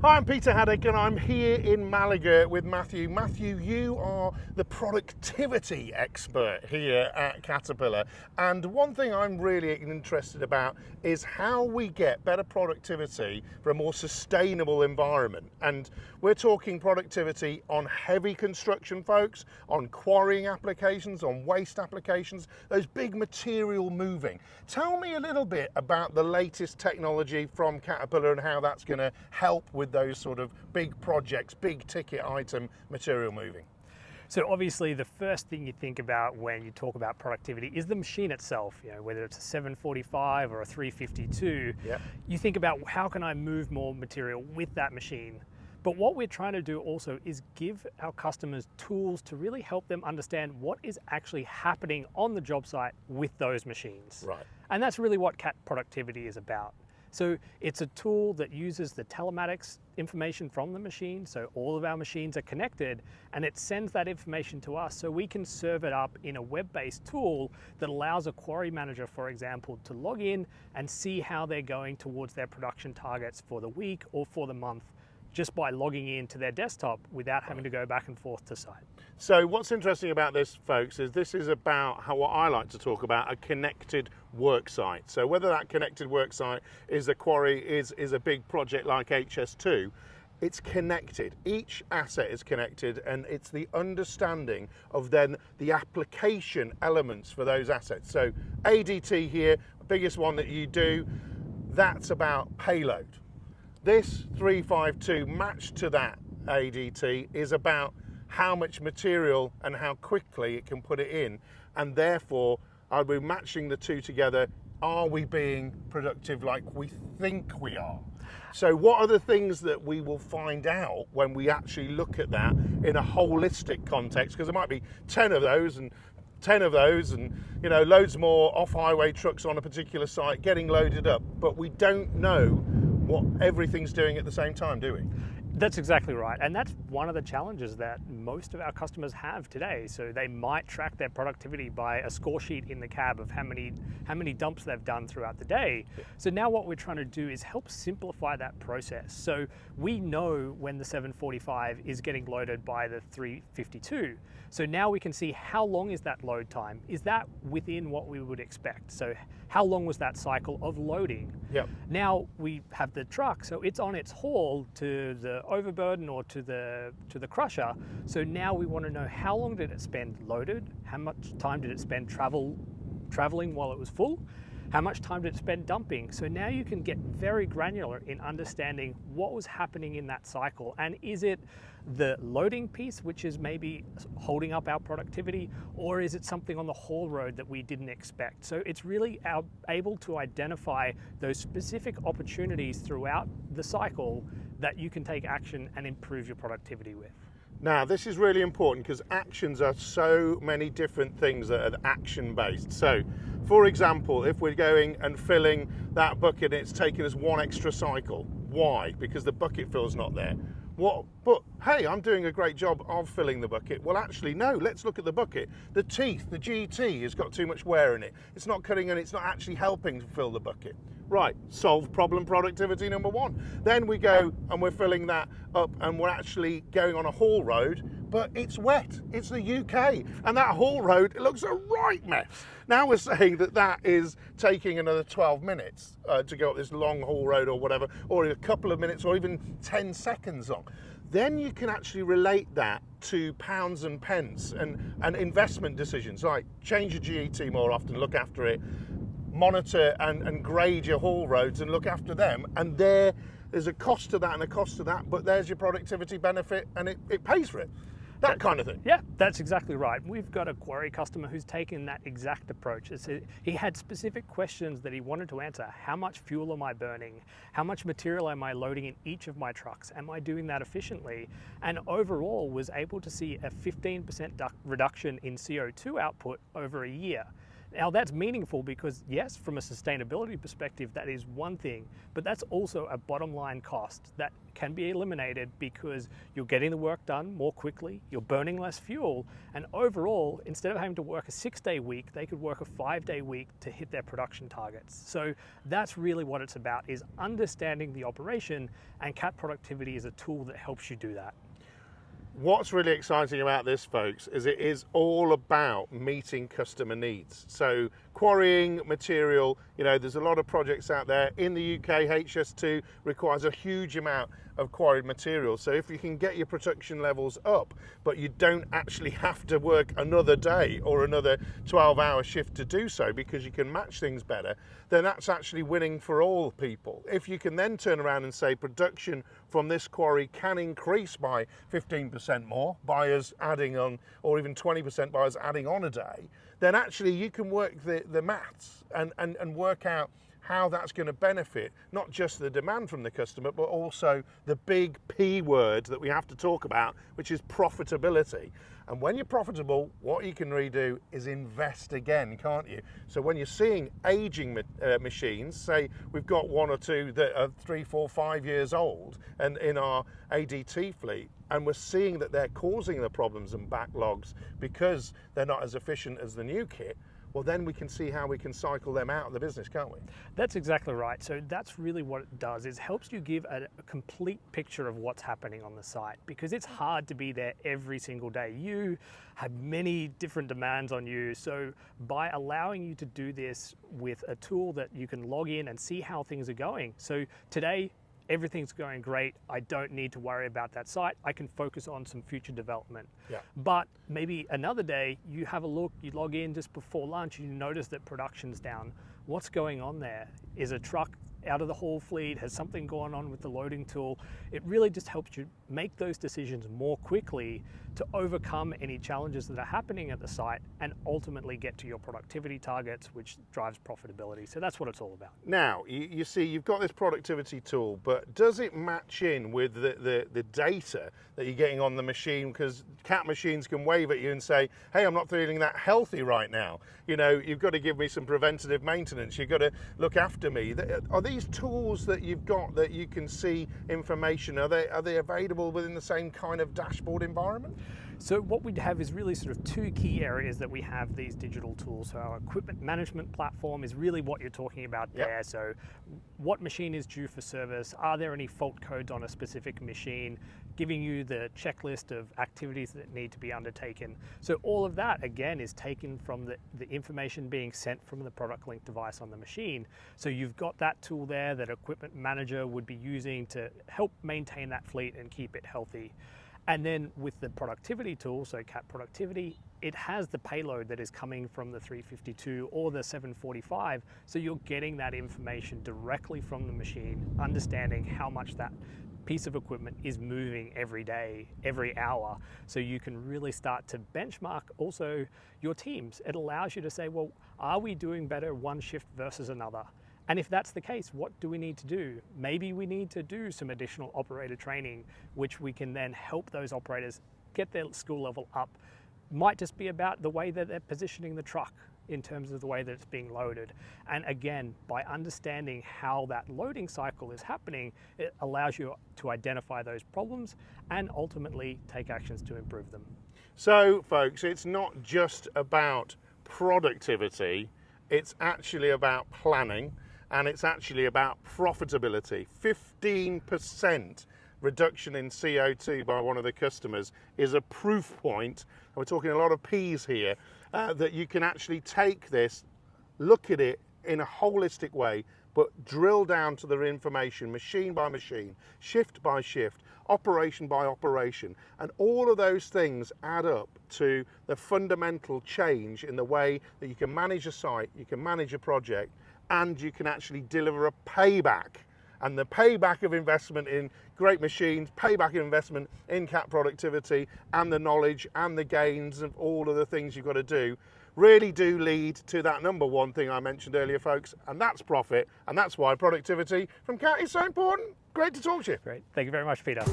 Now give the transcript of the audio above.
Hi, I'm Peter Haddock and I'm here in Malaga with Matthew. Matthew, you are the productivity expert here at Caterpillar. And one thing I'm really interested about is how we get better productivity for a more sustainable environment. And we're talking productivity on heavy construction, folks, on quarrying applications, on waste applications, those big material moving. Tell me a little bit about the latest technology from Caterpillar and how that's going to help with those sort of big projects, big ticket item material moving. So obviously the first thing you think about when you talk about productivity is the machine itself, whether it's a 745 or a 352, Yep. You think about how can I move more material with that machine. But what we're trying to do also is give our customers tools to really help them understand what is actually happening on the job site with those machines. Right. And that's really what CAT productivity is about. So it's a tool that uses the telematics information from the machine, so all of our machines are connected, and it sends that information to us so we can serve it up in a web-based tool that allows a quarry manager, for example, to log in and see how they're going towards their production targets for the week or for the month, just by logging into their desktop without having to go back and forth to site. So what's interesting about this, folks, is this is about how what I like to talk about, a connected work site. So whether that connected work site is a quarry, is a big project like HS2, it's connected. Each asset is connected, and it's the understanding of then the application elements for those assets. So ADT here, the biggest one that you do, that's about payload. This 352 matched to that ADT is about how much material and how quickly it can put it in, and therefore are we matching the two together? Are we being productive like we think we are? So what are the things that we will find out when we actually look at that in a holistic context? Because there might be 10 of those and 10 of those and loads more off-highway trucks on a particular site getting loaded up, but we don't know what everything's doing at the same time, do we? That's exactly right, and that's one of the challenges that most of our customers have today. So they might track their productivity by a score sheet in the cab of how many dumps they've done throughout the day. So now what we're trying to do is help simplify that process. So we know when the 745 is getting loaded by the 352. So now we can see how long is that load time. Is that within what we would expect? So how long was that cycle of loading? Yep. Now we have the truck, so it's on its haul to the overburden or to the crusher. So now we want to know how long did it spend loaded, how much time did it spend traveling while it was full, how much time did it spend dumping. So now you can get very granular in understanding what was happening in that cycle, and is it the loading piece which is maybe holding up our productivity, or is it something on the haul road that we didn't expect? So it's really able to identify those specific opportunities throughout the cycle that you can take action and improve your productivity with. Now, this is really important because actions are so many different things that are action-based. So, for example, if we're going and filling that bucket and it's taking us one extra cycle, why? Because the bucket fill's not there. What? But hey, I'm doing a great job of filling the bucket. Well, actually, no, let's look at the bucket. The teeth, the GT, has got too much wear in it. It's not cutting and it's not actually helping to fill the bucket. Right, solve problem productivity number one. Then we go and we're filling that up and we're actually going on a haul road, but it's wet. It's the UK. And that haul road, it looks a right mess. Now we're saying that that is taking another 12 minutes to go up this long haul road or whatever, or a couple of minutes or even 10 seconds long. Then you can actually relate that to pounds and pence and investment decisions, like change your GET more often, look after it, monitor and grade your haul roads and look after them, and there's a cost to that and a cost to that, but there's your productivity benefit and it pays for it. That kind of thing. Yeah, that's exactly right. We've got a quarry customer who's taken that exact approach. He had specific questions that he wanted to answer. How much fuel am I burning? How much material am I loading in each of my trucks? Am I doing that efficiently? And overall was able to see a 15% reduction in CO2 output over a year. Now that's meaningful because yes, from a sustainability perspective, that is one thing, but that's also a bottom line cost that can be eliminated because you're getting the work done more quickly, you're burning less fuel, and overall, instead of having to work a 6-day week, they could work a 5-day week to hit their production targets. So that's really what it's about, is understanding the operation, and Cat Productivity is a tool that helps you do that. What's really exciting about this, folks, is it is all about meeting customer needs. So quarrying material, there's a lot of projects out there. In the UK, HS2 requires a huge amount of quarried material. So if you can get your production levels up, but you don't actually have to work another day or another 12-hour shift to do so because you can match things better, then that's actually winning for all people. If you can then turn around and say production from this quarry can increase by 15% more by us adding on, or even 20% by us adding on a day, then actually you can work the maths and work out how that's going to benefit not just the demand from the customer, but also the big P word that we have to talk about, which is profitability. And when you're profitable, what you can really do is invest again, can't you? So when you're seeing aging machines, say we've got one or two that are 3, 4, 5 years old and in our ADT fleet, and we're seeing that they're causing the problems and backlogs because they're not as efficient as the new kit, well, then we can see how we can cycle them out of the business, can't we? That's exactly right. So that's really what it does, is helps you give a complete picture of what's happening on the site, because it's hard to be there every single day. You have many different demands on you. So by allowing you to do this with a tool that you can log in and see how things are going. So today, everything's going great. I don't need to worry about that site. I can focus on some future development. Yeah. But maybe another day, you have a look, you log in just before lunch, you notice that production's down. What's going on there? Is a truck out of the haul fleet? Has something gone on with the loading tool? It really just helps you make those decisions more quickly to overcome any challenges that are happening at the site and ultimately get to your productivity targets, which drives profitability. So that's what it's all about. Now, you see, you've got this productivity tool, but does it match in with the data that you're getting on the machine? Because Cat machines can wave at you and say, hey, I'm not feeling that healthy right now. You've got to give me some preventative maintenance. You've got to look after me. Are these tools that you've got that you can see information, are they available within the same kind of dashboard environment? So what we have is really sort of two key areas that we have these digital tools. So our equipment management platform is really what you're talking about there. Yep. So what machine is due for service? Are there any fault codes on a specific machine? Giving you the checklist of activities that need to be undertaken. So all of that, again, is taken from the information being sent from the product link device on the machine. So you've got that tool there that equipment manager would be using to help maintain that fleet and keep it healthy. And then with the productivity tool, so Cat Productivity, it has the payload that is coming from the 352 or the 745. So you're getting that information directly from the machine, understanding how much that piece of equipment is moving every day, every hour. So you can really start to benchmark also your teams. It allows you to say, well, are we doing better one shift versus another? And if that's the case, what do we need to do? Maybe we need to do some additional operator training, which we can then help those operators get their skill level up. Might just be about the way that they're positioning the truck in terms of the way that it's being loaded. And again, by understanding how that loading cycle is happening, it allows you to identify those problems and ultimately take actions to improve them. So, folks, it's not just about productivity, it's actually about planning. And it's actually about profitability. 15% reduction in CO2 by one of the customers is a proof point, and we're talking a lot of P's here, that you can actually take this, look at it in a holistic way, but drill down to the information, machine by machine, shift by shift, operation by operation, and all of those things add up to the fundamental change in the way that you can manage a site, you can manage a project, and you can actually deliver a payback. And the payback of investment in great machines, payback of investment in Cat Productivity, and the knowledge and the gains of all of the things you've got to do really do lead to that number one thing I mentioned earlier, folks, and that's profit. And that's why productivity from Cat is so important. Great to talk to you. Great. Thank you very much, Peter.